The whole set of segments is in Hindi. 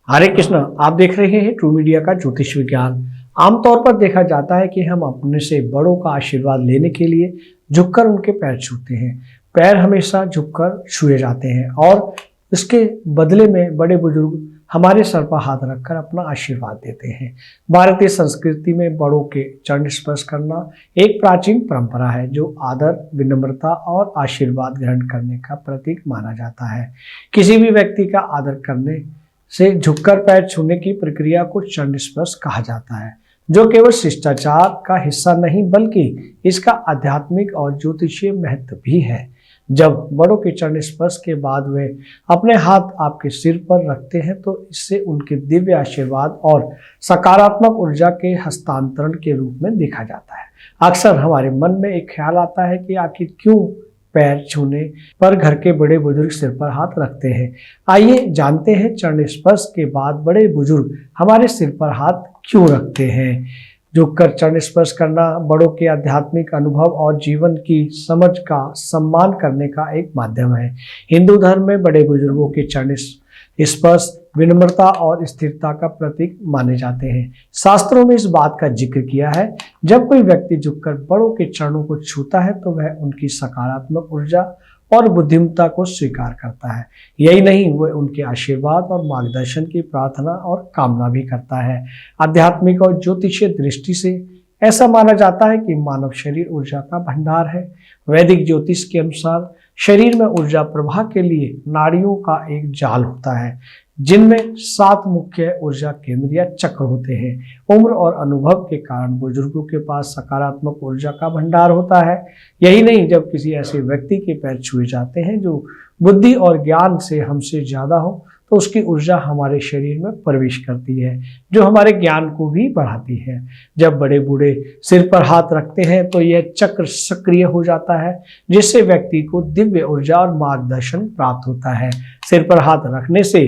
हरे कृष्ण। आप देख रहे हैं ट्रू मीडिया का ज्योतिष विज्ञान। आमतौर पर देखा जाता है कि हम अपने से बड़ों का आशीर्वाद लेने के लिए झुककर उनके पैर छूते हैं। पैर हमेशा झुककर छुए जाते हैं और इसके बदले में बड़े बुजुर्ग हमारे सर पर हाथ रखकर अपना आशीर्वाद देते हैं। भारतीय संस्कृति में बड़ों के चरण स्पर्श करना एक प्राचीन परंपरा है जो आदर, विनम्रता और आशीर्वाद ग्रहण करने का प्रतीक माना जाता है। किसी भी व्यक्ति का आदर करने से झुककर पैर छूने की प्रक्रिया को चरण स्पर्श कहा जाता है, जो केवल शिष्टाचार का हिस्सा नहीं बल्कि इसका आध्यात्मिक और ज्योतिषीय महत्व भी है। जब बड़ों के चरण स्पर्श के बाद वे अपने हाथ आपके सिर पर रखते हैं तो इससे उनके दिव्य आशीर्वाद और सकारात्मक ऊर्जा के हस्तांतरण के रूप में देखा जाता है। अक्सर हमारे मन में एक ख्याल आता है कि आखिर क्यों पैर छूने पर घर के बड़े बुजुर्ग सिर पर हाथ रखते हैं। आइए जानते हैं चरण स्पर्श के बाद बड़े बुजुर्ग हमारे सिर पर हाथ क्यों रखते हैं। झुककर चरण स्पर्श करना बड़ों के आध्यात्मिक अनुभव और जीवन की समझ का सम्मान करने का एक माध्यम है। हिंदू धर्म में बड़े बुजुर्गों के चरण स्पर्श विनम्रता और स्थिरता का प्रतीक माने जाते हैं। शास्त्रों में इस बात का जिक्र किया है, जब कोई व्यक्ति झुककर बड़ों के चरणों को छूता है तो वह उनकी सकारात्मक ऊर्जा और बुद्धिमत्ता को स्वीकार करता है। यही नहीं, वह उनके आशीर्वाद और मार्गदर्शन की प्रार्थना और कामना भी करता है। आध्यात्मिक और ज्योतिषीय दृष्टि से ऐसा माना जाता है कि मानव शरीर ऊर्जा का भंडार है। वैदिक ज्योतिष के अनुसार शरीर में ऊर्जा प्रवाह के लिए नाड़ियों का एक जाल होता है, जिनमें 7 मुख्य ऊर्जा केंद्र या चक्र होते हैं। उम्र और अनुभव के कारण बुजुर्गों के पास सकारात्मक ऊर्जा का भंडार होता है। यही नहीं, जब किसी ऐसे व्यक्ति के पैर छुए जाते हैं जो बुद्धि और ज्ञान से हमसे ज्यादा हो तो उसकी ऊर्जा हमारे शरीर में प्रवेश करती है, जो हमारे ज्ञान को भी बढ़ाती है। जब बड़े बूढ़े सिर पर हाथ रखते हैं तो यह चक्र सक्रिय हो जाता है, जिससे व्यक्ति को दिव्य ऊर्जा और मार्गदर्शन प्राप्त होता है। सिर पर हाथ रखने से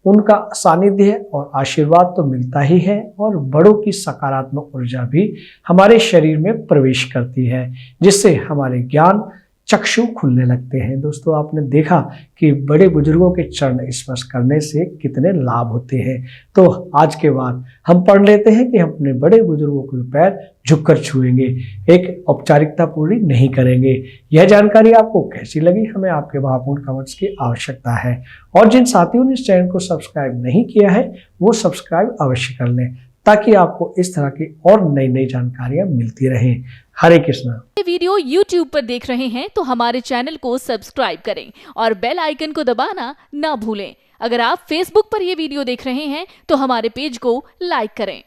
उनका सानिध्य और आशीर्वाद तो मिलता ही है और बड़ों की सकारात्मक ऊर्जा भी हमारे शरीर में प्रवेश करती है, जिससे हमारे ज्ञान चक्षु खुलने लगते हैं। दोस्तों, आपने देखा कि बड़े बुजुर्गों के चरण स्पर्श करने से कितने लाभ होते हैं। तो आज के बाद हम पढ़ लेते हैं कि हम अपने बड़े बुजुर्गों के पैर झुककर छुएंगे, एक औपचारिकता पूरी नहीं करेंगे। यह जानकारी आपको कैसी लगी, हमें आपके भावपूर्ण कमेंट्स की आवश्यकता है। और जिन साथियों ने इस चैनल को सब्सक्राइब नहीं किया है वो सब्सक्राइब अवश्य कर लें, ताकि आपको इस तरह की और नई नई जानकारियां मिलती रहें। हरे कृष्णा। ये वीडियो YouTube पर देख रहे हैं तो हमारे चैनल को सब्सक्राइब करें और बेल आइकन को दबाना ना भूलें। अगर आप Facebook पर ये वीडियो देख रहे हैं तो हमारे पेज को लाइक करें।